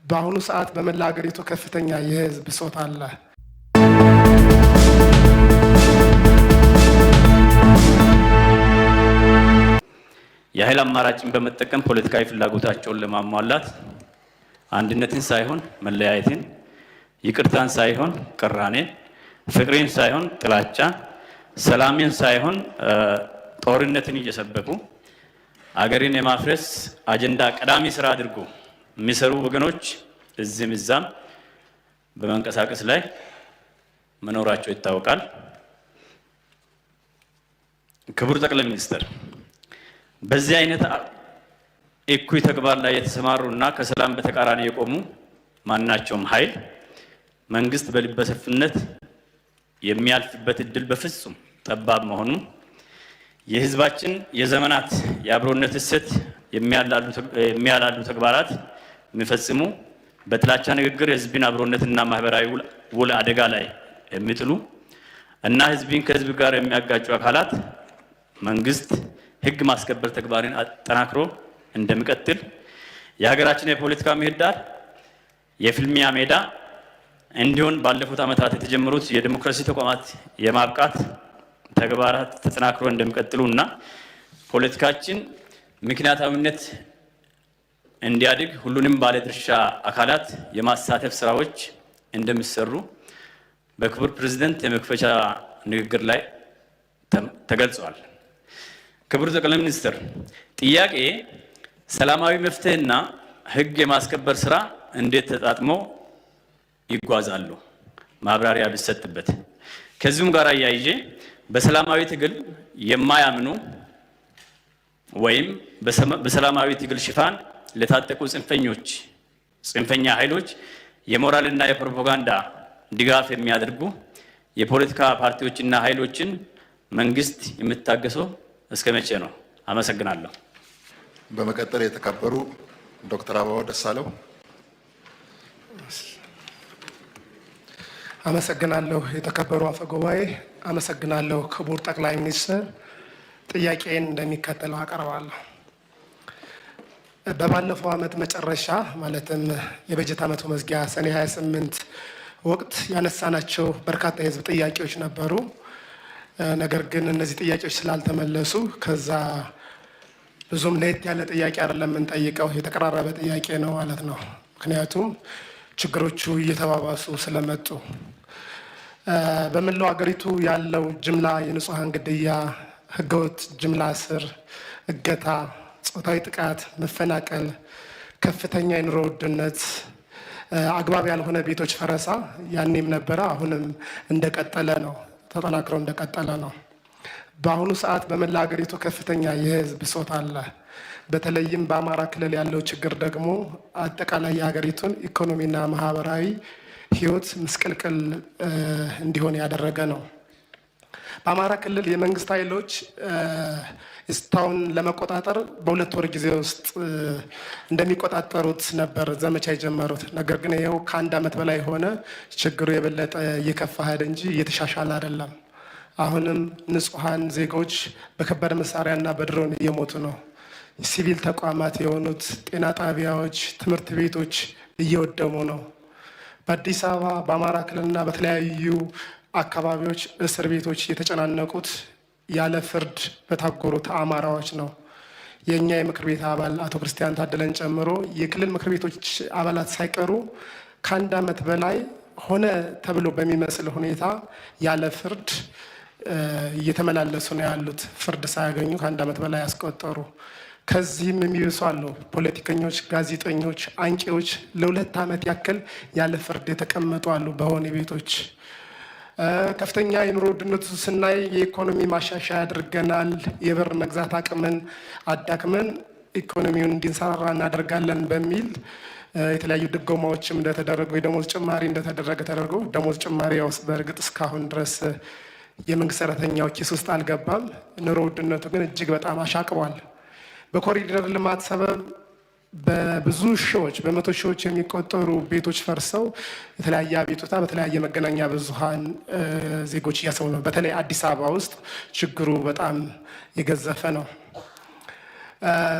በአሁኑ ሰዓት በመላ ሀገሪቱ ከፍተኛ የህዝብ ብሶት አለ። የኃይል አማራጭን በመጠቀም ፖለቲካዊ ፍላጎታቸውን ለማሟላት አንድነትን ሳይሆን መለያየትን፣ ይቅርታን ሳይሆን ቅራኔን፣ ፍቅርን ሳይሆን ጥላቻ፣ ሰላምን ሳይሆን ጦርነትን እየሰበኩ አገርን የማፍረስ አጀንዳ ቀዳሚ ስራ አድርጎ የሚሰሩ ወገኖች እዚህም እዛም በመንቀሳቀስ ላይ መኖራቸው ይታወቃል። ክቡር ጠቅላይ ሚኒስትር፣ በዚህ አይነት እኩይ ተግባር ላይ የተሰማሩና ከሰላም በተቃራኒ የቆሙ ማናቸውም ኃይል መንግስት በልበሰፊነት የሚያልፍበት እድል በፍጹም ጠባብ መሆኑ የህዝባችን የዘመናት የአብሮነት እሴት የሚያላሉ ተግባራት የሚፈጽሙ በጥላቻ ንግግር የህዝብን አብሮነትና ማህበራዊ ውል አደጋ ላይ የሚጥሉ እና ህዝብን ከህዝብ ጋር የሚያጋጩ አካላት መንግስት ህግ ማስከበር ተግባርን አጠናክሮ እንደሚቀጥል የሀገራችን የፖለቲካ ምህዳር የፍልሚያ ሜዳ እንዲሆን ባለፉት ዓመታት የተጀመሩት የዲሞክራሲ ተቋማት የማብቃት ተግባራት ተጠናክሮ እንደሚቀጥሉና ፖለቲካችን ምክንያታዊነት እንዲያድግ ሁሉንም ባለድርሻ አካላት የማሳተፍ ስራዎች እንደሚሰሩ በክቡር ፕሬዝዳንት የመክፈቻ ንግግር ላይ ተገልጿል። ክቡር ጠቅላይ ሚኒስትር፣ ጥያቄ ሰላማዊ መፍትሄና ህግ የማስከበር ስራ እንዴት ተጣጥመው ይጓዛሉ? ማብራሪያ ቢሰጥበት። ከዚሁም ጋር አያይዤ በሰላማዊ ትግል የማያምኑ ወይም በሰላማዊ ትግል ሽፋን ለታጠቁ ጽንፈኛ ኃይሎች የሞራልና የፕሮፓጋንዳ ድጋፍ የሚያደርጉ የፖለቲካ ፓርቲዎችና ኃይሎችን መንግስት የሚታገሰው እስከ መቼ ነው? አመሰግናለሁ። በመቀጠል የተከበሩ ዶክተር አበባው ደሳለው። አመሰግናለሁ። የተከበሩ አፈ ጉባኤ፣ አመሰግናለሁ። ክቡር ጠቅላይ ሚኒስትር፣ ጥያቄን እንደሚከተለው አቀርባለሁ። በባለፈው ዓመት መጨረሻ ማለትም የበጀት ዓመቱ መዝጊያ ሰኔ 28 ወቅት ያነሳናቸው በርካታ የህዝብ ጥያቄዎች ነበሩ። ነገር ግን እነዚህ ጥያቄዎች ስላልተመለሱ ከዛ ብዙም ለየት ያለ ጥያቄ አይደለም የምንጠይቀው፣ የተቀራረበ ጥያቄ ነው ማለት ነው። ምክንያቱም ችግሮቹ እየተባባሱ ስለመጡ በመላው ሀገሪቱ ያለው ጅምላ የንጹሃን ግድያ፣ ህገወጥ ጅምላ እስር፣ እገታ፣ ጾታዊ ጥቃት፣ መፈናቀል፣ ከፍተኛ የኑሮ ውድነት፣ አግባብ ያልሆነ ቤቶች ፈረሳ ያኔም ነበረ፣ አሁንም እንደቀጠለ ነው፣ ተጠናክሮ እንደቀጠለ ነው። በአሁኑ ሰዓት በመላ ሀገሪቱ ከፍተኛ የህዝብ ብሶት አለ። በተለይም በአማራ ክልል ያለው ችግር ደግሞ አጠቃላይ የሀገሪቱን ኢኮኖሚና ማህበራዊ ህይወት ምስቅልቅል እንዲሆን ያደረገ ነው። በአማራ ክልል የመንግስት ኃይሎች እስካሁን ለመቆጣጠር በሁለት ወር ጊዜ ውስጥ እንደሚቆጣጠሩት ነበር ዘመቻ የጀመሩት። ነገር ግን ይኸው ከአንድ ዓመት በላይ ሆነ። ችግሩ የበለጠ እየከፋ ሄደ እንጂ እየተሻሻለ አይደለም። አሁንም ንጹሃን ዜጎች በከባድ መሳሪያና በድሮን እየሞቱ ነው። ሲቪል ተቋማት የሆኑት ጤና ጣቢያዎች፣ ትምህርት ቤቶች እየወደሙ ነው። በአዲስ አበባ በአማራ ክልልና በተለያዩ አካባቢዎች እስር ቤቶች የተጨናነቁት ያለ ፍርድ በታጎሩት አማራዎች ነው። የእኛ የምክር ቤት አባል አቶ ክርስቲያን ታደለን ጨምሮ የክልል ምክር ቤቶች አባላት ሳይቀሩ ከአንድ ዓመት በላይ ሆነ ተብሎ በሚመስል ሁኔታ ያለ ፍርድ እየተመላለሱ ነው ያሉት። ፍርድ ሳያገኙ ከአንድ ዓመት በላይ ያስቆጠሩ። ከዚህም የሚብሱ አሉ። ፖለቲከኞች፣ ጋዜጠኞች፣ አንቂዎች ለሁለት ዓመት ያክል ያለ ፍርድ የተቀመጡ አሉ በወህኒ ቤቶች። ከፍተኛ የኑሮ ውድነቱ ስናይ የኢኮኖሚ ማሻሻያ አድርገናል፣ የብር መግዛት አቅምን አዳክመን ኢኮኖሚውን እንዲንሰራራ እናደርጋለን በሚል የተለያዩ ድጎማዎችም እንደተደረጉ የደሞዝ ጭማሪ እንደተደረገ ተደርጎ ደሞዝ ጭማሪ ያው በእርግጥ እስካሁን ድረስ የመንግስት ሰራተኛው ኪስ ውስጥ አልገባም። ኑሮ ውድነቱ ግን እጅግ በጣም አሻቅቧል። በኮሪደር ልማት ሰበብ በብዙ ሺዎች በመቶ ሺዎች የሚቆጠሩ ቤቶች ፈርሰው የተለያየ አቤቱታ በተለያየ መገናኛ ብዙሃን ዜጎች እያሰሙ ነው። በተለይ አዲስ አበባ ውስጥ ችግሩ በጣም የገዘፈ ነው።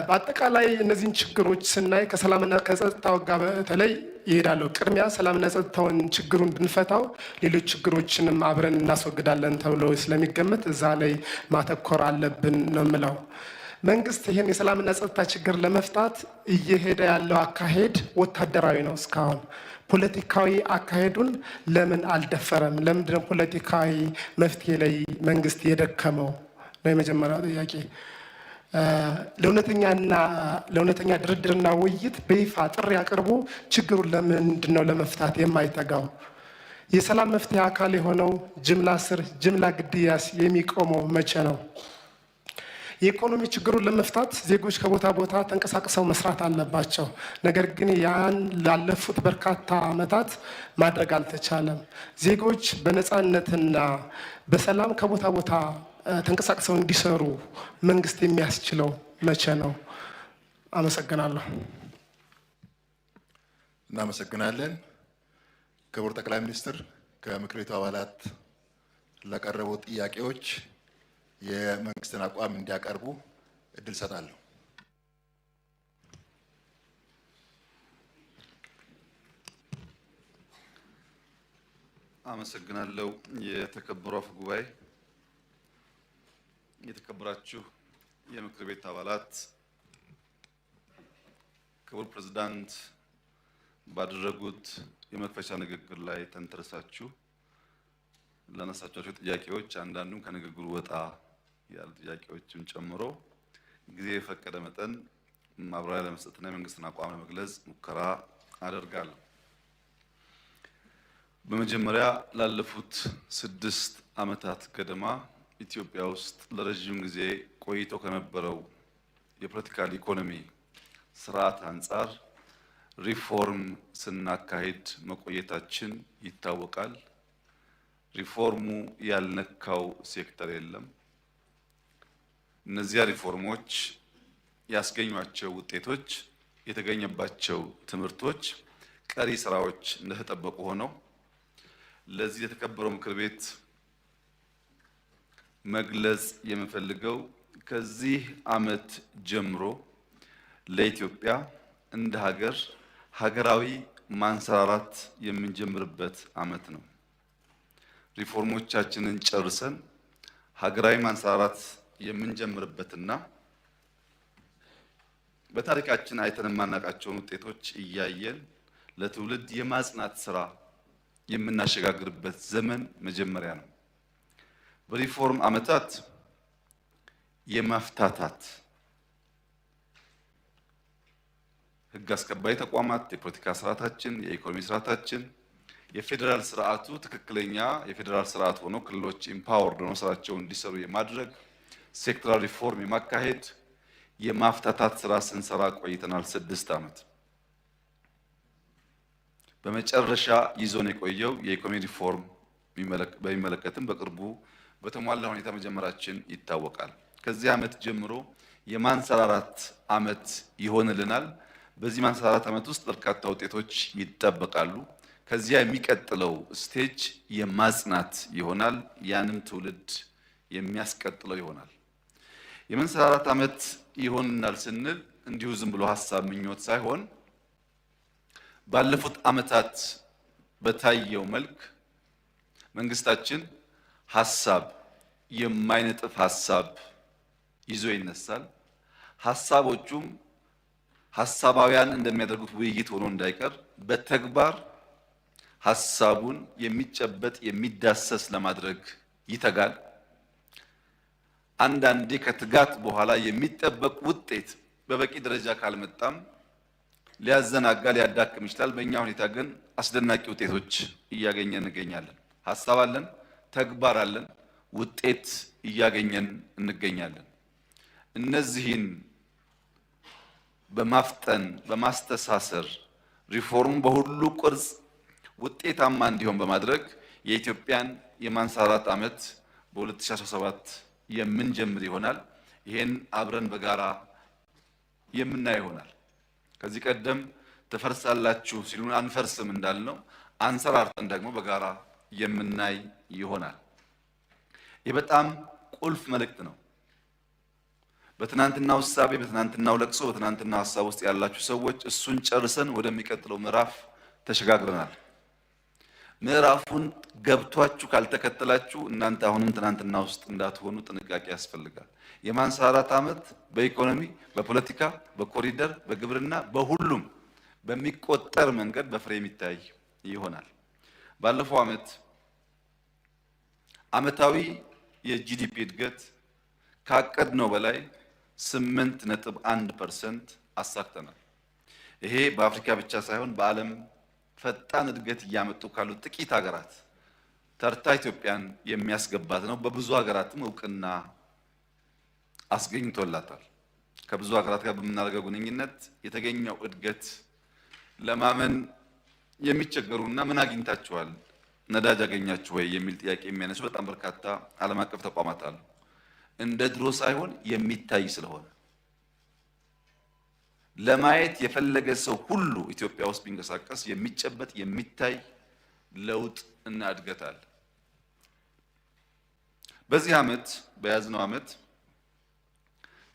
በአጠቃላይ እነዚህን ችግሮች ስናይ ከሰላምና ከጸጥታው ጋር በተለይ ይሄዳሉ። ቅድሚያ ሰላምና ጸጥታውን ችግሩን ብንፈታው ሌሎች ችግሮችንም አብረን እናስወግዳለን ተብሎ ስለሚገመት እዛ ላይ ማተኮር አለብን ነው የምለው። መንግስት ይህን የሰላምና ጸጥታ ችግር ለመፍታት እየሄደ ያለው አካሄድ ወታደራዊ ነው። እስካሁን ፖለቲካዊ አካሄዱን ለምን አልደፈረም? ለምንድነው ፖለቲካዊ መፍትሄ ላይ መንግስት የደከመው ነው የመጀመሪያው ጥያቄ። ለእውነተኛ ድርድርና ውይይት በይፋ ጥሪ አቅርቦ ችግሩን ለምንድን ነው ለመፍታት የማይተጋው? የሰላም መፍትሄ አካል የሆነው ጅምላ እስር፣ ጅምላ ግድያስ የሚቆመው መቼ ነው? የኢኮኖሚ ችግሩን ለመፍታት ዜጎች ከቦታ ቦታ ተንቀሳቅሰው መስራት አለባቸው። ነገር ግን ያን ላለፉት በርካታ ዓመታት ማድረግ አልተቻለም። ዜጎች በነፃነትና በሰላም ከቦታ ቦታ ተንቀሳቅሰው እንዲሰሩ መንግስት የሚያስችለው መቼ ነው? አመሰግናለሁ። እናመሰግናለን። ክቡር ጠቅላይ ሚኒስትር ከምክር ቤቱ አባላት ለቀረቡ ጥያቄዎች የመንግስትን አቋም እንዲያቀርቡ እድል ሰጣለሁ። አመሰግናለሁ። የተከበሩ አፈ ጉባኤ፣ የተከበራችሁ የምክር ቤት አባላት፣ ክቡር ፕሬዝዳንት ባደረጉት የመክፈቻ ንግግር ላይ ተንተርሳችሁ ላነሳቸው ጥያቄዎች አንዳንዱም ከንግግሩ ወጣ ያሉ ጥያቄዎችን ጨምሮ ጊዜ የፈቀደ መጠን ማብራሪያ ለመስጠትና የመንግስትን አቋም ለመግለጽ ሙከራ አደርጋለሁ። በመጀመሪያ ላለፉት 6 ዓመታት ገደማ ኢትዮጵያ ውስጥ ለረጅም ጊዜ ቆይቶ ከነበረው የፖለቲካል ኢኮኖሚ ስርዓት አንጻር ሪፎርም ስናካሂድ መቆየታችን ይታወቃል። ሪፎርሙ ያልነካው ሴክተር የለም። እነዚያ ሪፎርሞች ያስገኟቸው ውጤቶች፣ የተገኘባቸው ትምህርቶች፣ ቀሪ ስራዎች እንደተጠበቁ ሆነው ለዚህ የተከበረው ምክር ቤት መግለጽ የምፈልገው ከዚህ ዓመት ጀምሮ ለኢትዮጵያ እንደ ሀገራዊ ማንሰራራት የምንጀምርበት ዓመት ነው። ሪፎርሞቻችንን ጨርሰን ሀገራዊ ማንሰራራት የምንጀምርበትና በታሪካችን አይተን የማናውቃቸውን ውጤቶች እያየን ለትውልድ የማጽናት ስራ የምናሸጋግርበት ዘመን መጀመሪያ ነው። በሪፎርም ዓመታት የማፍታታት ህግ አስከባሪ ተቋማት፣ የፖለቲካ ስርዓታችን፣ የኢኮኖሚ ስርዓታችን፣ የፌዴራል ስርዓቱ ትክክለኛ የፌዴራል ስርዓት ሆኖ ክልሎች ኢምፓወርድ ሆኖ ስራቸውን እንዲሰሩ የማድረግ ሴክተራል ሪፎርም የማካሄድ የማፍታታት ስራ ስንሰራ ቆይተናል 6 ዓመት። በመጨረሻ ይዞን የቆየው የኢኮኖሚ ሪፎርም በሚመለከትም በቅርቡ በተሟላ ሁኔታ መጀመራችን ይታወቃል። ከዚህ ዓመት ጀምሮ የማንሰራራት ዓመት ይሆንልናል። በዚህ ማንሰራራት ዓመት ውስጥ በርካታ ውጤቶች ይጠበቃሉ። ከዚያ የሚቀጥለው ስቴጅ የማጽናት ይሆናል። ያንም ትውልድ የሚያስቀጥለው ይሆናል። የማንሰራራት ዓመት ይሆንናል ስንል እንዲሁ ዝም ብሎ ሀሳብ ምኞት ሳይሆን ባለፉት ዓመታት በታየው መልክ መንግስታችን ሀሳብ የማይነጥፍ ሀሳብ ይዞ ይነሳል። ሀሳቦቹም ሀሳባውያን እንደሚያደርጉት ውይይት ሆኖ እንዳይቀር በተግባር ሀሳቡን የሚጨበጥ የሚዳሰስ ለማድረግ ይተጋል። አንዳንዴ ከትጋት በኋላ የሚጠበቅ ውጤት በበቂ ደረጃ ካልመጣም ሊያዘናጋ ሊያዳክም ይችላል። በእኛ ሁኔታ ግን አስደናቂ ውጤቶች እያገኘን እንገኛለን። ሀሳብ አለን፣ ተግባር አለን፣ ውጤት እያገኘን እንገኛለን። እነዚህን በማፍጠን በማስተሳሰር ሪፎርሙ በሁሉ ቅርጽ ውጤታማ እንዲሆን በማድረግ የኢትዮጵያን የማንሰራራት ዓመት በ2017 የምንጀምር ይሆናል። ይሄን አብረን በጋራ የምናይ ይሆናል። ከዚህ ቀደም ትፈርሳላችሁ ሲሉን አንፈርስም እንዳልነው አንሰራርተን ደግሞ በጋራ የምናይ ይሆናል። ይህ በጣም ቁልፍ መልእክት ነው። በትናንትናው እሳቤ፣ በትናንትናው ለቅሶ፣ በትናንትናው ሀሳብ ውስጥ ያላችሁ ሰዎች እሱን ጨርሰን ወደሚቀጥለው ምዕራፍ ተሸጋግረናል። ምዕራፉን ገብቷችሁ ካልተከተላችሁ እናንተ አሁንም ትናንትና ውስጥ እንዳትሆኑ ጥንቃቄ ያስፈልጋል። የማንሰራራት ዓመት በኢኮኖሚ፣ በፖለቲካ፣ በኮሪደር፣ በግብርና፣ በሁሉም በሚቆጠር መንገድ በፍሬ የሚታይ ይሆናል። ባለፈው ዓመት ዓመታዊ የጂዲፒ እድገት ካቀድነው በላይ 8.1% አሳክተናል። ይሄ በአፍሪካ ብቻ ሳይሆን በዓለም ፈጣን እድገት እያመጡ ካሉ ጥቂት ሀገራት ተርታ ኢትዮጵያን የሚያስገባት ነው። በብዙ ሀገራትም እውቅና አስገኝቶላታል። ከብዙ ሀገራት ጋር በምናደርገው ግንኙነት የተገኘው እድገት ለማመን የሚቸገሩና ምን አግኝታችኋል፣ ነዳጅ አገኛችሁ ወይ የሚል ጥያቄ የሚያነሱ በጣም በርካታ ዓለም አቀፍ ተቋማት አሉ። እንደ ድሮ ሳይሆን የሚታይ ስለሆነ ለማየት የፈለገ ሰው ሁሉ ኢትዮጵያ ውስጥ ቢንቀሳቀስ የሚጨበጥ የሚታይ ለውጥ እና እድገት አለ። በዚህ ዓመት በያዝነው ዓመት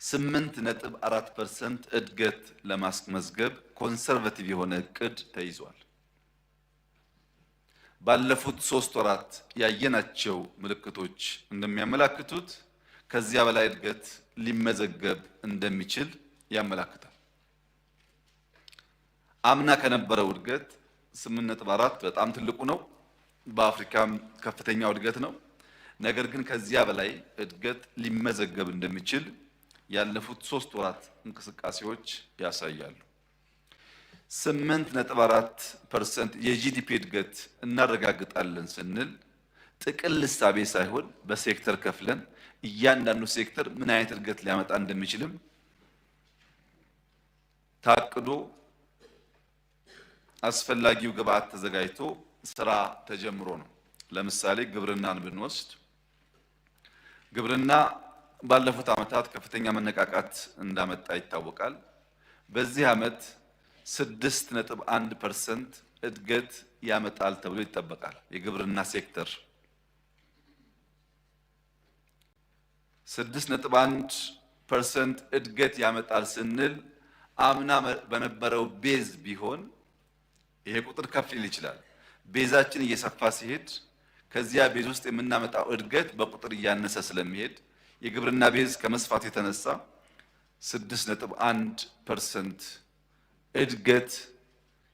8.4% እድገት ለማስመዝገብ ኮንሰርቫቲቭ የሆነ እቅድ ተይዟል። ባለፉት 3 ወራት ያየናቸው ምልክቶች እንደሚያመላክቱት ከዚያ በላይ እድገት ሊመዘገብ እንደሚችል ያመላክታል። አምና ከነበረው እድገት 8.4 በጣም ትልቁ ነው። በአፍሪካም ከፍተኛው እድገት ነው። ነገር ግን ከዚያ በላይ እድገት ሊመዘገብ እንደሚችል ያለፉት 3 ወራት እንቅስቃሴዎች ያሳያሉ። 8.4% የጂዲፒ እድገት እናረጋግጣለን ስንል ጥቅል እሳቤ ሳይሆን በሴክተር ከፍለን እያንዳንዱ ሴክተር ምን አይነት እድገት ሊያመጣ እንደሚችልም ታቅዶ አስፈላጊው ግብዓት ተዘጋጅቶ ስራ ተጀምሮ ነው። ለምሳሌ ግብርናን ብንወስድ ግብርና ባለፉት ዓመታት ከፍተኛ መነቃቃት እንዳመጣ ይታወቃል። በዚህ ዓመት 6.1% እድገት ያመጣል ተብሎ ይጠበቃል። የግብርና ሴክተር 6.1% እድገት ያመጣል ስንል አምና በነበረው ቤዝ ቢሆን ይሄ ቁጥር ከፍ ሊል ይችላል። ቤዛችን እየሰፋ ሲሄድ ከዚያ ቤዝ ውስጥ የምናመጣው እድገት በቁጥር እያነሰ ስለሚሄድ የግብርና ቤዝ ከመስፋት የተነሳ 6.1% እድገት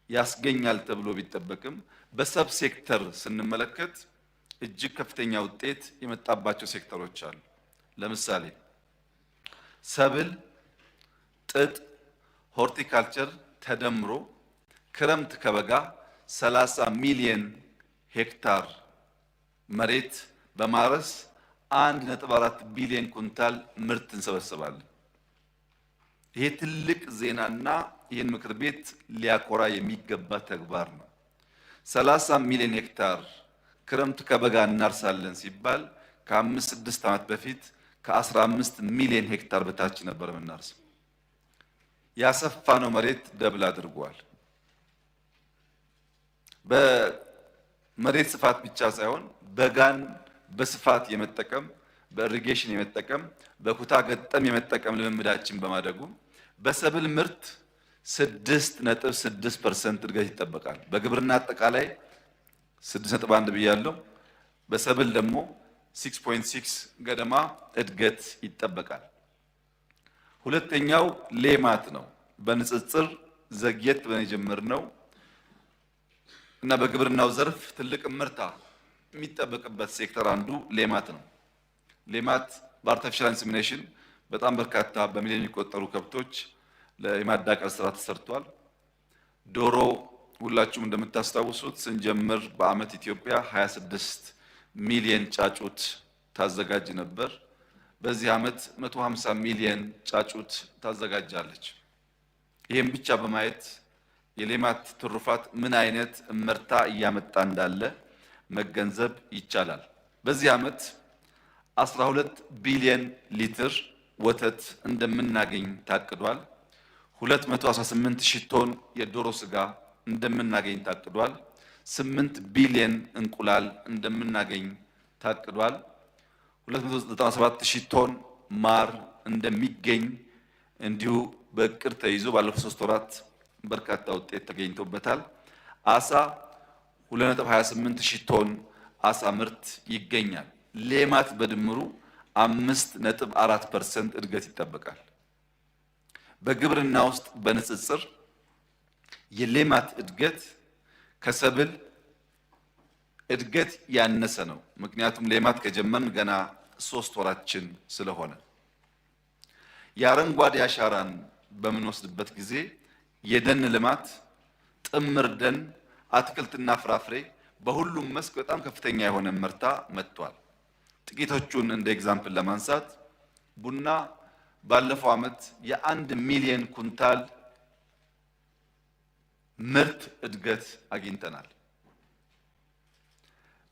ያስገኛል ተብሎ ቢጠበቅም በሰብ ሴክተር ስንመለከት እጅግ ከፍተኛ ውጤት የመጣባቸው ሴክተሮች አሉ። ለምሳሌ ሰብል፣ ጥጥ፣ ሆርቲካልቸር ተደምሮ ክረምት ከበጋ 30 ሚሊዮን ሄክታር መሬት በማረስ 1.4 ቢሊዮን ኩንታል ምርት እንሰበስባለን። ይሄ ትልቅ ዜናና ይህን ምክር ቤት ሊያኮራ የሚገባ ተግባር ነው። 30 ሚሊዮን ሄክታር ክረምት ከበጋ እናርሳለን ሲባል ከ5-6 ዓመት በፊት ከ15 ሚሊዮን ሄክታር በታች ነበር የምናርሰው። ያሰፋነው መሬት ደብል አድርጓል። በመሬት ስፋት ብቻ ሳይሆን በጋን በስፋት የመጠቀም በኢሪጌሽን የመጠቀም በኩታ ገጠም የመጠቀም ልምምዳችን በማደጉ በሰብል ምርት 6.6% እድገት ይጠበቃል። በግብርና አጠቃላይ 6.1 ብያለሁ። በሰብል ደግሞ 6.6 ገደማ እድገት ይጠበቃል። ሁለተኛው ሌማት ነው። በንጽጽር ዘግየት ብለን የጀመርነው እና በግብርናው ዘርፍ ትልቅ ምርታ የሚጠበቅበት ሴክተር አንዱ ሌማት ነው። ሌማት በአርቲፊሻል ኢንሰሚኔሽን በጣም በርካታ በሚሊዮን የሚቆጠሩ ከብቶች ለማዳቀል ስራ ተሰርቷል። ዶሮ ሁላችሁም እንደምታስታውሱት ስንጀምር በአመት ኢትዮጵያ 26 ሚሊዮን ጫጩት ታዘጋጅ ነበር። በዚህ አመት 150 ሚሊዮን ጫጩት ታዘጋጃለች። ይህም ብቻ በማየት የሌማት ትሩፋት ምን አይነት እመርታ እያመጣ እንዳለ መገንዘብ ይቻላል። በዚህ አመት 12 ቢሊዮን ሊትር ወተት እንደምናገኝ ታቅዷል። 218 ሺህ ቶን የዶሮ ስጋ እንደምናገኝ ታቅዷል። 8 ቢሊዮን እንቁላል እንደምናገኝ ታቅዷል። 297 ሺህ ቶን ማር እንደሚገኝ እንዲሁ በእቅድ ተይዞ ባለፉት 3 ወራት በርካታ ውጤት ተገኝቶበታል። አሳ 2.28 ሺህ ቶን አሳ ምርት ይገኛል። ሌማት በድምሩ 5.4% እድገት ይጠበቃል። በግብርና ውስጥ በንጽጽር የሌማት እድገት ከሰብል እድገት ያነሰ ነው። ምክንያቱም ሌማት ከጀመርን ገና 3 ወራችን ስለሆነ። የአረንጓዴ አሻራን በምንወስድበት ጊዜ የደን ልማት፣ ጥምር ደን፣ አትክልትና ፍራፍሬ በሁሉም መስክ በጣም ከፍተኛ የሆነ ምርታ መጥቷል። ጥቂቶቹን እንደ ኤግዛምፕል ለማንሳት ቡና ባለፈው ዓመት የ1 ሚሊዮን ኩንታል ምርት እድገት አግኝተናል።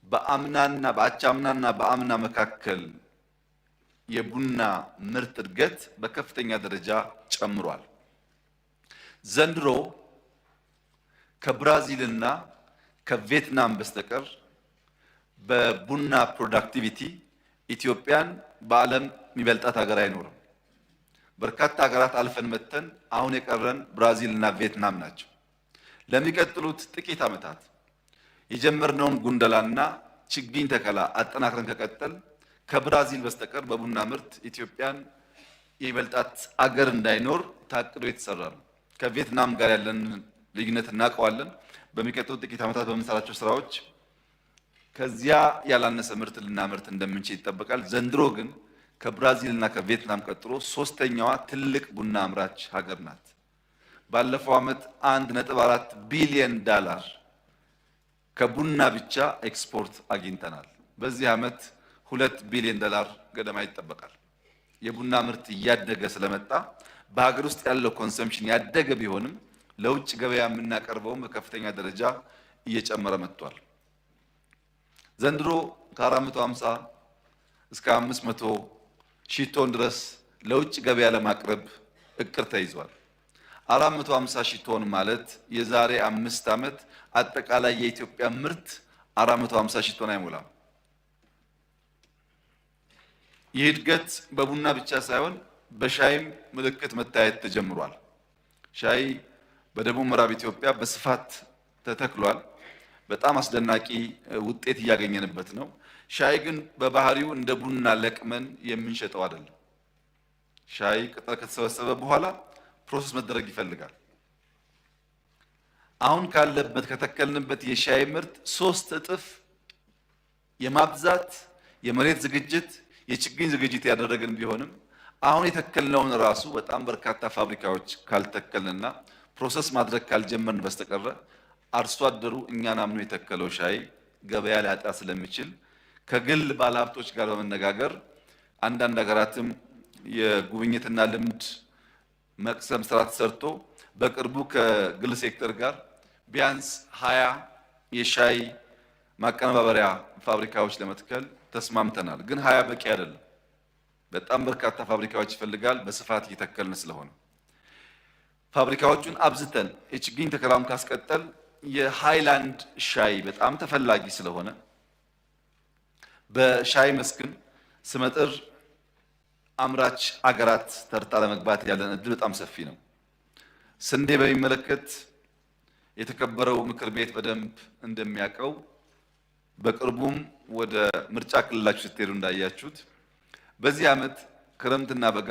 በአቻምናና በአምና መካከል የቡና ምርት እድገት በከፍተኛ ደረጃ ጨምሯል። ዘንድሮ ከብራዚልና ከቪየትናም በስተቀር በቡና ፕሮዳክቲቪቲ ኢትዮጵያን በዓለም የሚበልጣት ሀገር አይኖርም። በርካታ ሀገራት አልፈን መተን አሁን የቀረን ብራዚልና ቪየትናም ናቸው። ለሚቀጥሉት ጥቂት ዓመታት የጀመርነውን ጉንደላና ችግኝ ተከላ አጠናክረን ከቀጠል ከብራዚል በስተቀር በቡና ምርት ኢትዮጵያን የበልጣት አገር እንዳይኖር ታቅዶ የተሰራ ነው። ከቪየትናም ጋር ያለን ልዩነት እናውቀዋለን። በሚቀጥሉት ጥቂት ዓመታት በምንሰራቸው ስራዎች ከዚያ ያላነሰ ምርት ልናመርት እንደምንችል ይጠበቃል። ዘንድሮ ግን ከብራዚልና ከቪየትናም ቀጥሎ ሶስተኛዋ ትልቅ ቡና አምራች ሀገር ናት። ባለፈው ዓመት 1.4 ቢሊዮን ዶላር ከቡና ብቻ ኤክስፖርት አግኝተናል። በዚህ ዓመት 2 ቢሊዮን ዶላር ገደማ ይጠበቃል። የቡና ምርት እያደገ ስለመጣ በሀገር ውስጥ ያለው ኮንሰምፕሽን ያደገ ቢሆንም ለውጭ ገበያ የምናቀርበውም በከፍተኛ ደረጃ እየጨመረ መጥቷል። ዘንድሮ ከ450 እስከ 500 ሺህ ቶን ድረስ ለውጭ ገበያ ለማቅረብ እቅድ ተይዟል። 450 ሺህ ቶን ማለት የዛሬ 5 ዓመት አጠቃላይ የኢትዮጵያ ምርት 450 ሺህ ቶን አይሞላም። ይህ እድገት በቡና ብቻ ሳይሆን በሻይም ምልክት መታየት ተጀምሯል። ሻይ በደቡብ ምዕራብ ኢትዮጵያ በስፋት ተተክሏል። በጣም አስደናቂ ውጤት እያገኘንበት ነው። ሻይ ግን በባህሪው እንደ ቡና ለቅመን የምንሸጠው አይደለም። ሻይ ቅጠል ከተሰበሰበ በኋላ ፕሮሰስ መደረግ ይፈልጋል። አሁን ካለበት ከተከልንበት የሻይ ምርት 3 እጥፍ የማብዛት የመሬት ዝግጅት፣ የችግኝ ዝግጅት ያደረግን ቢሆንም አሁን የተከልነውን ራሱ በጣም በርካታ ፋብሪካዎች ካልተከልንና ፕሮሰስ ማድረግ ካልጀመርን በስተቀረ አርሶ አደሩ እኛን አምኖ የተከለው ሻይ ገበያ ሊያጣ ስለሚችል ከግል ባለሀብቶች ጋር በመነጋገር አንዳንድ ሀገራትም የጉብኝትና ልምድ መቅሰም ስራ ተሰርቶ በቅርቡ ከግል ሴክተር ጋር ቢያንስ 20 የሻይ ማቀነባበሪያ ፋብሪካዎች ለመትከል ተስማምተናል። ግን 20 በቂ አይደለም። በጣም በርካታ ፋብሪካዎች ይፈልጋል። በስፋት እየተከልን ስለሆነ ፋብሪካዎቹን አብዝተን የችግኝ ተከላውን ካስቀጠል የሃይላንድ ሻይ በጣም ተፈላጊ ስለሆነ በሻይ መስክም ስመጥር አምራች አገራት ተርታ ለመግባት ያለን እድል በጣም ሰፊ ነው። ስንዴ በሚመለከት የተከበረው ምክር ቤት በደንብ እንደሚያውቀው በቅርቡም ወደ ምርጫ ክልላችሁ ስትሄዱ እንዳያችሁት በዚህ ዓመት ክረምትና በጋ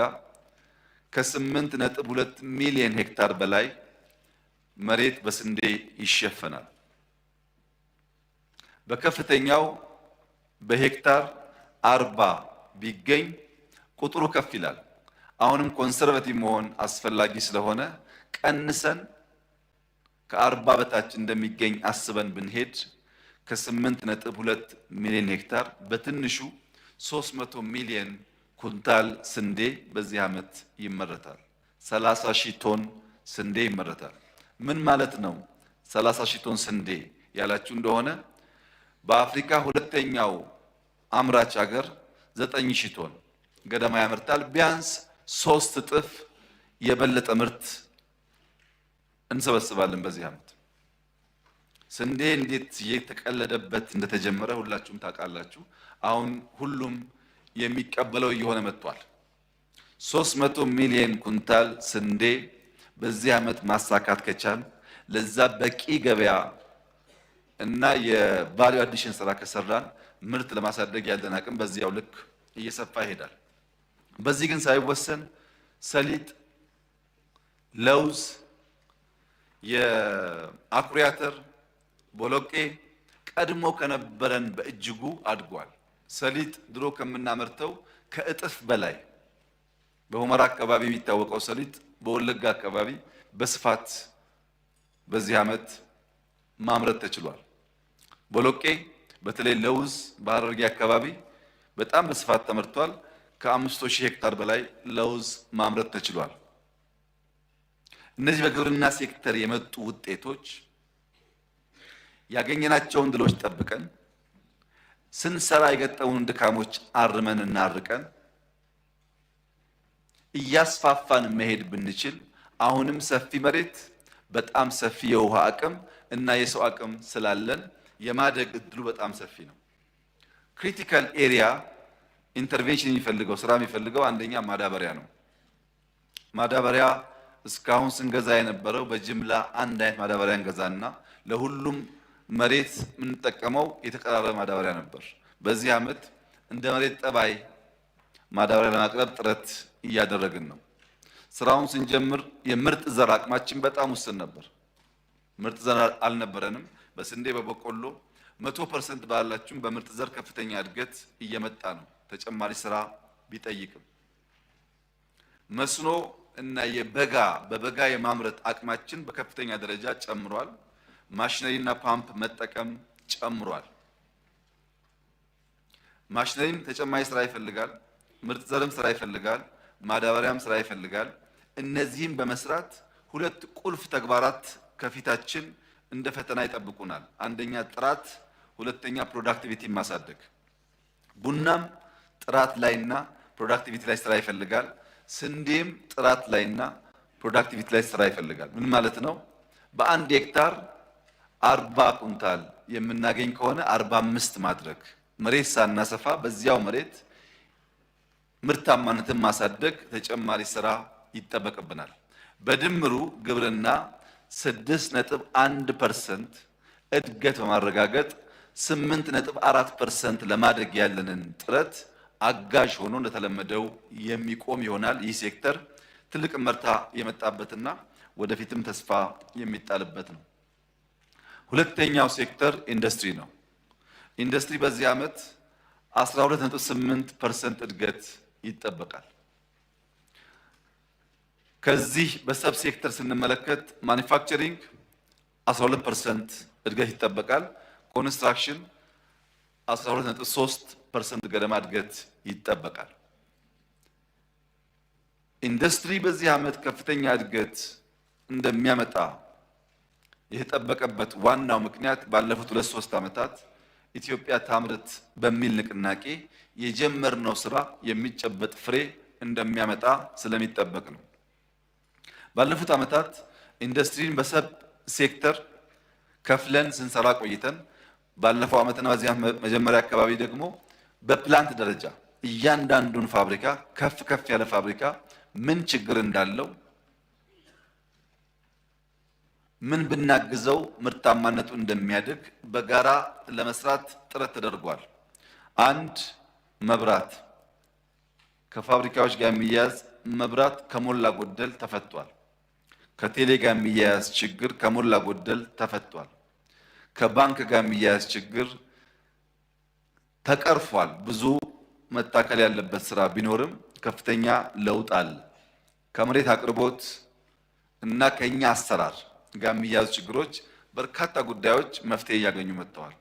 ከ8.2 ሚሊዮን ሄክታር በላይ መሬት በስንዴ ይሸፈናል። በከፍተኛው በሄክታር 40 ቢገኝ ቁጥሩ ከፍ ይላል። አሁንም ኮንሰርቫቲቭ መሆን አስፈላጊ ስለሆነ ቀንሰን ከ40 በታች እንደሚገኝ አስበን ብንሄድ ከ8.2 ሚሊዮን ሄክታር በትንሹ 300 ሚሊዮን ኩንታል ስንዴ በዚህ ዓመት ይመረታል። 30 ሺህ ቶን ስንዴ ይመረታል። ምን ማለት ነው? 30 ሺህ ቶን ስንዴ ያላችሁ እንደሆነ በአፍሪካ ሁለተኛው አምራች ሀገር 9 ሺህ ቶን ገደማ ያመርታል። ቢያንስ 3 እጥፍ የበለጠ ምርት እንሰበስባለን በዚህ ዓመት። ስንዴ እንዴት የተቀለደበት እንደተጀመረ ሁላችሁም ታውቃላችሁ። አሁን ሁሉም የሚቀበለው እየሆነ መጥቷል። 300 ሚሊዮን ኩንታል ስንዴ በዚህ ዓመት ማሳካት ከቻል ለዛ በቂ ገበያ እና የቫልዩ አዲሽን ስራ ከሰራን ምርት ለማሳደግ ያለን አቅም በዚያው ልክ እየሰፋ ይሄዳል። በዚህ ግን ሳይወሰን ሰሊጥ፣ ለውዝ፣ የአኩሪ አተር፣ ቦሎቄ ቀድሞ ከነበረን በእጅጉ አድጓል። ሰሊጥ ድሮ ከምናመርተው ከእጥፍ በላይ በሁመራ አካባቢ የሚታወቀው ሰሊጥ በወለጋ አካባቢ በስፋት በዚህ ዓመት ማምረት ተችሏል። ቦሎቄ በተለይ ለውዝ በሐረርጌ አካባቢ በጣም በስፋት ተመርቷል። ከ5000 ሄክታር በላይ ለውዝ ማምረት ተችሏል። እነዚህ በግብርና ሴክተር የመጡ ውጤቶች ያገኘናቸውን ድሎች ጠብቀን ስንሰራ የገጠሙን ድካሞች አርመን እና አርቀን እያስፋፋን መሄድ ብንችል አሁንም ሰፊ መሬት፣ በጣም ሰፊ የውሃ አቅም እና የሰው አቅም ስላለን የማደግ እድሉ በጣም ሰፊ ነው። ክሪቲካል ኤሪያ ኢንተርቬንሽን የሚፈልገው ስራ የሚፈልገው አንደኛ ማዳበሪያ ነው። ማዳበሪያ እስካሁን ስንገዛ የነበረው በጅምላ አንድ አይነት ማዳበሪያ እንገዛና ለሁሉም መሬት የምንጠቀመው የተቀራረበ ማዳበሪያ ነበር። በዚህ ዓመት እንደ መሬት ጠባይ ማዳበሪያ ለማቅረብ ጥረት እያደረግን ነው። ስራውን ስንጀምር የምርጥ ዘር አቅማችን በጣም ውስን ነበር። ምርጥ ዘር አልነበረንም። በስንዴ በበቆሎ 100% ባላችሁም በምርጥ ዘር ከፍተኛ እድገት እየመጣ ነው። ተጨማሪ ስራ ቢጠይቅም መስኖ እና በበጋ የማምረት አቅማችን በከፍተኛ ደረጃ ጨምሯል። ማሽነሪና ፓምፕ መጠቀም ጨምሯል። ማሽነሪም ተጨማሪ ስራ ይፈልጋል። ምርጥ ዘርም ስራ ይፈልጋል። ማዳበሪያም ስራ ይፈልጋል። እነዚህም በመስራት ሁለት ቁልፍ ተግባራት ከፊታችን እንደ ፈተና ይጠብቁናል። አንደኛ ጥራት፣ ሁለተኛ ፕሮዳክቲቪቲ ማሳደግ። ቡናም ጥራት ላይና ፕሮዳክቲቪቲ ላይ ስራ ይፈልጋል። ስንዴም ጥራት ላይና ፕሮዳክቲቪቲ ላይ ስራ ይፈልጋል። ምን ማለት ነው? በአንድ ሄክታር 40 ኩንታል የምናገኝ ከሆነ 45 ማድረግ፣ መሬት ሳናሰፋ በዚያው መሬት ምርታማነትን ማሳደግ ተጨማሪ ስራ ይጠበቅብናል። በድምሩ ግብርና 6.1% እድገት በማረጋገጥ 8.4% ለማድረግ ያለንን ጥረት አጋዥ ሆኖ እንደተለመደው የሚቆም ይሆናል። ይህ ሴክተር ትልቅ መርታ የመጣበትና ወደፊትም ተስፋ የሚጣልበት ነው። ሁለተኛው ሴክተር ኢንዱስትሪ ነው። ኢንዱስትሪ በዚህ ዓመት 12.8% እድገት ይጠበቃል። ከዚህ በሰብ ሴክተር ስንመለከት ማኒፋክቸሪንግ 12% እድገት ይጠበቃል። ኮንስትራክሽን 12.3% ገደማ እድገት ይጠበቃል። ኢንዱስትሪ በዚህ ዓመት ከፍተኛ እድገት እንደሚያመጣ የተጠበቀበት ዋናው ምክንያት ባለፉት 2-3 ዓመታት ኢትዮጵያ ታምርት በሚል ንቅናቄ የጀመርነው ስራ የሚጨበጥ ፍሬ እንደሚያመጣ ስለሚጠበቅ ነው። ባለፉት ዓመታት ኢንዱስትሪን በሰብ ሴክተር ከፍለን ስንሰራ ቆይተን ባለፈው ዓመትና በዚህ መጀመሪያ አካባቢ ደግሞ በፕላንት ደረጃ እያንዳንዱን ፋብሪካ ከፍ ያለ ፋብሪካ ምን ችግር እንዳለው ምን ብናግዘው ምርታማነቱ እንደሚያድግ በጋራ ለመስራት ጥረት ተደርጓል። አንድ መብራት ከፋብሪካዎች ጋር የሚያያዝ መብራት ከሞላ ጎደል ተፈቷል። ከቴሌ ጋር የሚያያዝ ችግር ከሞላ ጎደል ተፈቷል። ከባንክ ጋር የሚያያዝ ችግር ተቀርፏል። ብዙ መታከል ያለበት ስራ ቢኖርም ከፍተኛ ለውጥ አለ። ከመሬት አቅርቦት እና ከኛ አሰራር ጋር የሚያዙ ችግሮች በርካታ ጉዳዮች መፍትሄ እያገኙ መጥተዋል።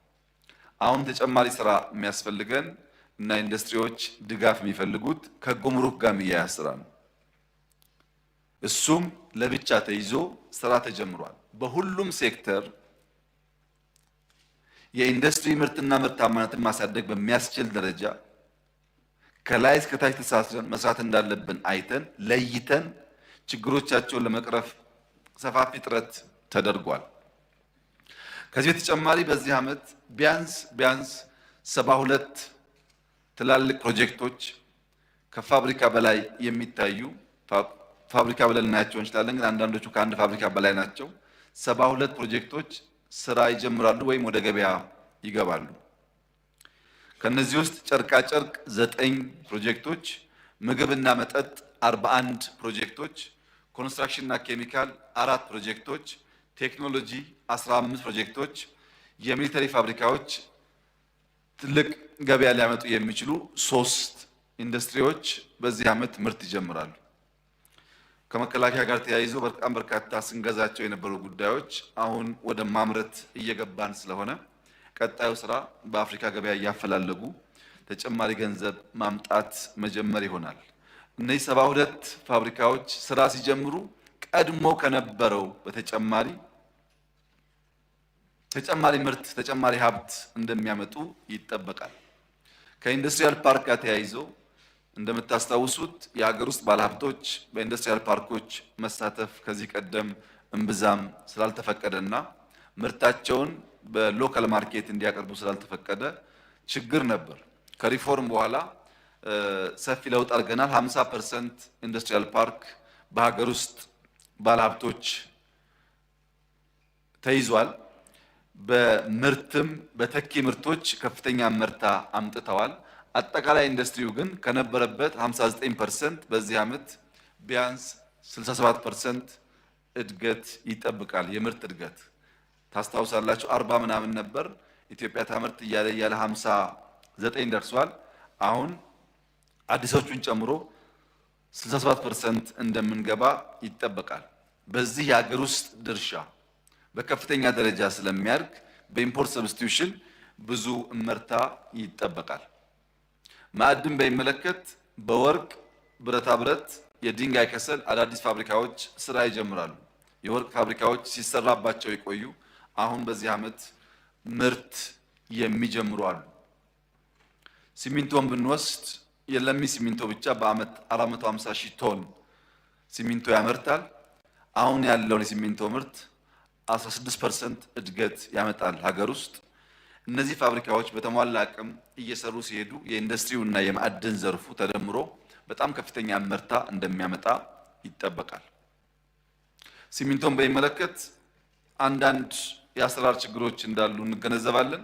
አሁን ተጨማሪ ስራ የሚያስፈልገን እና ኢንዱስትሪዎች ድጋፍ የሚፈልጉት ከጉምሩክ ጋር የሚያያዝ ስራ ነው። እሱም ለብቻ ተይዞ ስራ ተጀምሯል። በሁሉም ሴክተር የኢንዱስትሪ ምርትና ምርታማነትን ማሳደግ በሚያስችል ደረጃ ከላይ እስከ ታች ተሳስረን መስራት እንዳለብን አይተን ለይተን ችግሮቻቸውን ለመቅረፍ ሰፋፊ ጥረት ተደርጓል። ከዚህ በተጨማሪ በዚህ ዓመት ቢያንስ 72 ትላልቅ ፕሮጀክቶች ከፋብሪካ በላይ የሚታዩ ፋብሪካ ብለን እናያቸው እንችላለን፣ ግን አንዳንዶቹ ከአንድ ፋብሪካ በላይ ናቸው። 72 ፕሮጀክቶች ስራ ይጀምራሉ ወይም ወደ ገበያ ይገባሉ። ከነዚህ ውስጥ ጨርቃ ጨርቅ 9 ፕሮጀክቶች፣ ምግብና መጠጥ 41 ፕሮጀክቶች፣ ኮንስትራክሽን እና ኬሚካል 4 ፕሮጀክቶች፣ ቴክኖሎጂ 15 ፕሮጀክቶች፣ የሚሊተሪ ፋብሪካዎች ትልቅ ገበያ ሊያመጡ የሚችሉ 3 ኢንዱስትሪዎች በዚህ ዓመት ምርት ይጀምራሉ። ከመከላከያ ጋር ተያይዞ በጣም በርካታ ስንገዛቸው የነበሩ ጉዳዮች አሁን ወደ ማምረት እየገባን ስለሆነ ቀጣዩ ስራ በአፍሪካ ገበያ እያፈላለጉ ተጨማሪ ገንዘብ ማምጣት መጀመር ይሆናል። እነዚህ 72 ፋብሪካዎች ስራ ሲጀምሩ ቀድሞ ከነበረው በተጨማሪ ምርት፣ ተጨማሪ ሀብት እንደሚያመጡ ይጠበቃል። ከኢንዱስትሪያል ፓርክ ጋር ተያይዞ እንደምታስታውሱት የሀገር ውስጥ ባለሀብቶች በኢንዱስትሪያል ፓርኮች መሳተፍ ከዚህ ቀደም እምብዛም ስላልተፈቀደና ምርታቸውን በሎካል ማርኬት እንዲያቀርቡ ስላልተፈቀደ ችግር ነበር። ከሪፎርም በኋላ ሰፊ ለውጥ አድርገናል። 50% ኢንዱስትሪያል ፓርክ በሀገር ውስጥ ባለሀብቶች ተይዟል። በምርትም በተኪ ምርቶች ከፍተኛ ምርታ አምጥተዋል። አጠቃላይ ኢንዱስትሪው ግን ከነበረበት 59% በዚህ ዓመት ቢያንስ 67% እድገት ይጠብቃል። የምርት እድገት ታስታውሳላችሁ፣ 40 ምናምን ነበር ኢትዮጵያ ታምርት እያለ 59 ደርሷል። አሁን አዲሶቹን ጨምሮ 67% እንደምንገባ ይጠበቃል። በዚህ የሀገር ውስጥ ድርሻ በከፍተኛ ደረጃ ስለሚያድግ በኢምፖርት ሰብስቲዩሽን ብዙ እመርታ ይጠበቃል። ማዕድን በሚመለከት በወርቅ፣ ብረታ ብረት፣ የድንጋይ ከሰል አዳዲስ ፋብሪካዎች ስራ ይጀምራሉ። የወርቅ ፋብሪካዎች ሲሰራባቸው የቆዩ አሁን በዚህ ዓመት ምርት የሚጀምሩ አሉ። ሲሚንቶን ብንወስድ የለሚ ሲሚንቶ ብቻ በአመት 450 ሺህ ቶን ሲሚንቶ ያመርታል። አሁን ያለውን የሲሚንቶ ምርት 16% እድገት ያመጣል ሀገር ውስጥ። እነዚህ ፋብሪካዎች በተሟላ አቅም እየሰሩ ሲሄዱ የኢንዱስትሪውና የማዕድን ዘርፉ ተደምሮ በጣም ከፍተኛ ምርታ እንደሚያመጣ ይጠበቃል። ሲሚንቶን በሚመለከት አንዳንድ የአሰራር ችግሮች እንዳሉ እንገነዘባለን።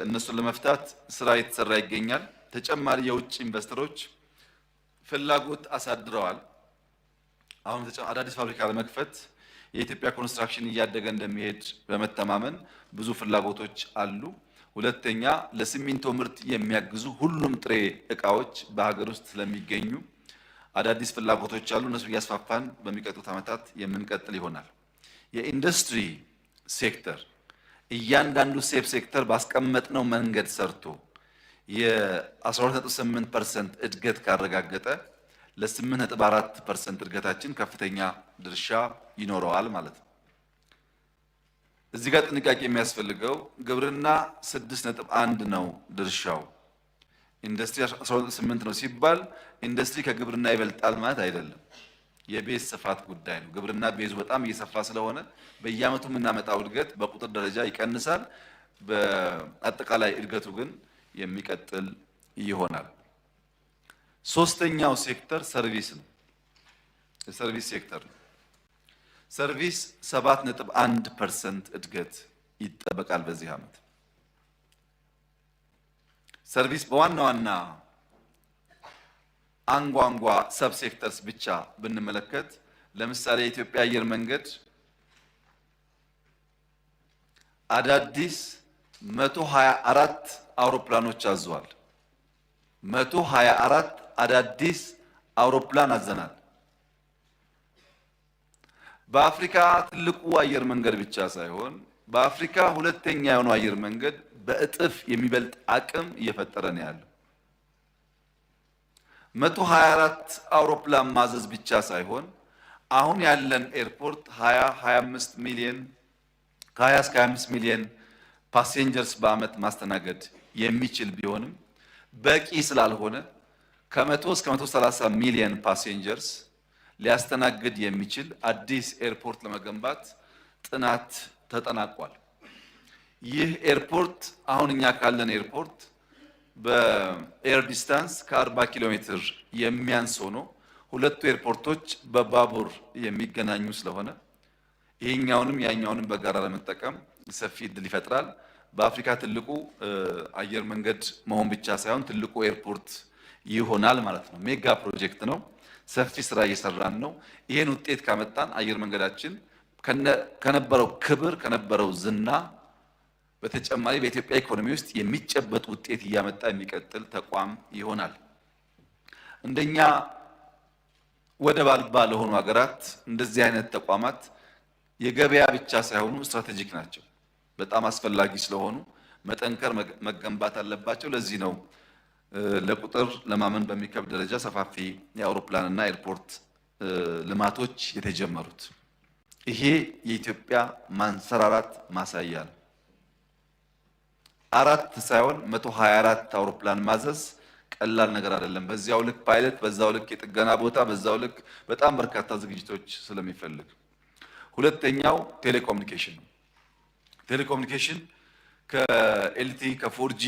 እነሱን ለመፍታት ስራ እየተሰራ ይገኛል። ተጨማሪ የውጭ ኢንቨስተሮች ፍላጎት አሳድረዋል። አሁን አዳዲስ ፋብሪካ ለመክፈት የኢትዮጵያ ኮንስትራክሽን እያደገ እንደሚሄድ በመተማመን ብዙ ፍላጎቶች አሉ። ሁለተኛ ለሲሚንቶ ምርት የሚያግዙ ሁሉም ጥሬ እቃዎች በሀገር ውስጥ ስለሚገኙ አዳዲስ ፍላጎቶች አሉ። እነሱ እያስፋፋን በሚቀጥሉት ዓመታት የምንቀጥል ይሆናል። የኢንዱስትሪ ሴክተር እያንዳንዱ ሴክተር ባስቀመጥነው መንገድ ሰርቶ የ12.8% እድገት ካረጋገጠ ለ8.4% እድገታችን ከፍተኛ ድርሻ ይኖረዋል ማለት ነው። እዚህ ጋር ጥንቃቄ የሚያስፈልገው ግብርና 6.1 ነው ድርሻው፣ ኢንዱስትሪ 12.8 ነው ሲባል ኢንዱስትሪ ከግብርና ይበልጣል ማለት አይደለም። የቤዝ ስፋት ጉዳይ ነው። ግብርና ቤዙ በጣም እየሰፋ ስለሆነ በየዓመቱ የምናመጣው እድገት በቁጥር ደረጃ ይቀንሳል። በአጠቃላይ እድገቱ ግን የሚቀጥል ይሆናል። ሶስተኛው ሴክተር ሰርቪስ ነው። የሰርቪስ ሴክተር ነው። ሰርቪስ 7.1% እድገት ይጠበቃል በዚህ ዓመት። ሰርቪስ በዋና ዋና አንጓንጓ ሰብ ሴክተርስ ብቻ ብንመለከት ለምሳሌ የኢትዮጵያ አየር መንገድ አዳዲስ 124 አውሮፕላኖች አዟል። 124 አዳዲስ አውሮፕላን አዘናል። በአፍሪካ ትልቁ አየር መንገድ ብቻ ሳይሆን በአፍሪካ ሁለተኛ የሆነው አየር መንገድ በእጥፍ የሚበልጥ አቅም እየፈጠረ ነው ያለው። 124 አውሮፕላን ማዘዝ ብቻ ሳይሆን አሁን ያለን ኤርፖርት 25 ሚሊዮን ከ20 እስከ 25 ሚሊዮን ፓሴንጀርስ በአመት ማስተናገድ የሚችል ቢሆንም በቂ ስላልሆነ ከ100 እስከ 130 ሚሊዮን ፓሴንጀርስ ሊያስተናግድ የሚችል አዲስ ኤርፖርት ለመገንባት ጥናት ተጠናቋል። ይህ ኤርፖርት አሁን እኛ ካለን ኤርፖርት በኤር ዲስታንስ ከ40 ኪሎ ሜትር የሚያንስ ሆኖ ሁለቱ ኤርፖርቶች በባቡር የሚገናኙ ስለሆነ ይሄኛውንም ያኛውንም በጋራ ለመጠቀም ሰፊ እድል ይፈጥራል። በአፍሪካ ትልቁ አየር መንገድ መሆን ብቻ ሳይሆን ትልቁ ኤርፖርት ይሆናል ማለት ነው። ሜጋ ፕሮጀክት ነው። ሰፊ ስራ እየሰራን ነው። ይሄን ውጤት ካመጣን አየር መንገዳችን ከነበረው ክብር ከነበረው ዝና በተጨማሪ በኢትዮጵያ ኢኮኖሚ ውስጥ የሚጨበጥ ውጤት እያመጣ የሚቀጥል ተቋም ይሆናል። እንደኛ ወደብ አልባ ለሆኑ ሀገራት እንደዚህ አይነት ተቋማት የገበያ ብቻ ሳይሆኑ ስትራቴጂክ ናቸው። በጣም አስፈላጊ ስለሆኑ መጠንከር መገንባት አለባቸው። ለዚህ ነው ለቁጥር ለማመን በሚከብድ ደረጃ ሰፋፊ የአውሮፕላንና ኤርፖርት ልማቶች የተጀመሩት። ይሄ የኢትዮጵያ ማንሰራራት ማሳያ ነው። 4 ሳይሆን 124 አውሮፕላን ማዘዝ ቀላል ነገር አይደለም። በዚያው ልክ ፓይለት፣ በዛው ልክ የጥገና ቦታ፣ በዛው ልክ በጣም በርካታ ዝግጅቶች ስለሚፈልግ። ሁለተኛው ቴሌኮሙኒኬሽን ነው። ቴሌኮሙኒኬሽን ከኤልቲ ከ4G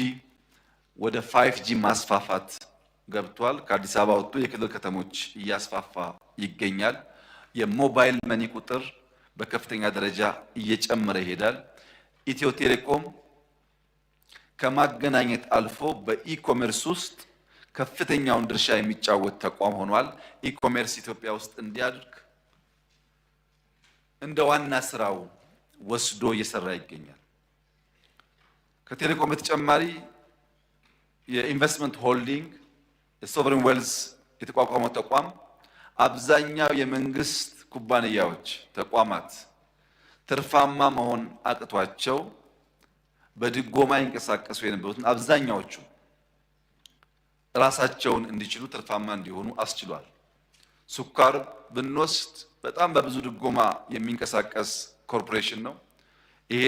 ወደ 5G ማስፋፋት ገብቷል። ከአዲስ አበባ ወጥቶ የክልል ከተሞች እያስፋፋ ይገኛል። የሞባይል መኒ ቁጥር በከፍተኛ ደረጃ እየጨመረ ይሄዳል። ኢትዮ ቴሌኮም ከማገናኘት አልፎ በኢኮሜርስ ውስጥ ከፍተኛውን ድርሻ የሚጫወት ተቋም ሆኗል። ኢኮሜርስ ኢትዮጵያ ውስጥ እንዲያድግ እንደ ዋና ስራው ወስዶ እየሰራ ይገኛል። ከቴሌኮም በተጨማሪ የኢንቨስትመንት ሆልዲንግ የሶቨሬን ዌልዝ የተቋቋመው ተቋም አብዛኛው የመንግስት ኩባንያዎች ተቋማት ትርፋማ መሆን አቅቷቸው በድጎማ ይንቀሳቀሱ የነበሩትን አብዛኛዎቹ ራሳቸውን እንዲችሉ ትርፋማ እንዲሆኑ አስችሏል። ስኳር ብንወስድ በጣም በብዙ ድጎማ የሚንቀሳቀስ ኮርፖሬሽን ነው። ይሄ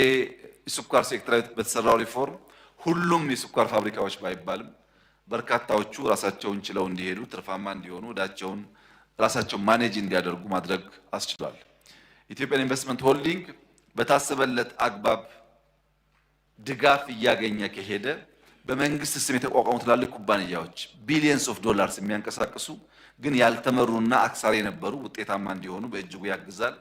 የስኳር ሴክተር በተሰራው ሪፎርም ሁሉም የስኳር ፋብሪካዎች ባይባልም በርካታዎቹ ራሳቸውን ችለው እንዲሄዱ ትርፋማ እንዲሆኑ ወዳቸውን ራሳቸውን ማኔጅ እንዲያደርጉ ማድረግ አስችሏል። ኢትዮጵያን ኢንቨስትመንት ሆልዲንግ በታሰበለት አግባብ ድጋፍ እያገኘ ከሄደ በመንግስት ስም የተቋቋሙ ትላልቅ ኩባንያዎች ቢሊየንስ ኦፍ ዶላርስ የሚያንቀሳቅሱ ግን ያልተመሩና አክሳሪ የነበሩ ውጤታማ እንዲሆኑ በእጅጉ ያግዛል።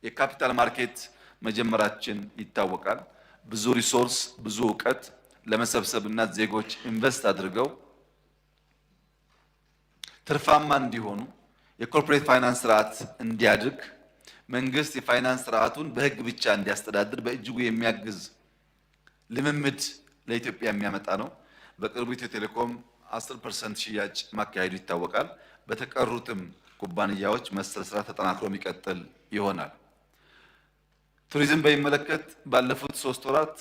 የካፒታል ማርኬት መጀመራችን ይታወቃል። ብዙ ሪሶርስ ብዙ እውቀት ለመሰብሰብና ዜጎች ኢንቨስት አድርገው ትርፋማ እንዲሆኑ የኮርፖሬት ፋይናንስ ስርዓት እንዲያድግ መንግስት የፋይናንስ ስርዓቱን በህግ ብቻ እንዲያስተዳድር በእጅጉ የሚያግዝ ልምምድ ለኢትዮጵያ የሚያመጣ ነው። በቅርቡ ኢትዮ ቴሌኮም 10% ሽያጭ ማካሄዱ ይታወቃል። በተቀሩትም ኩባንያዎች መሰል ስራ ተጠናክሮ የሚቀጥል ይሆናል። ቱሪዝም በሚመለከት ባለፉት 3 ወራት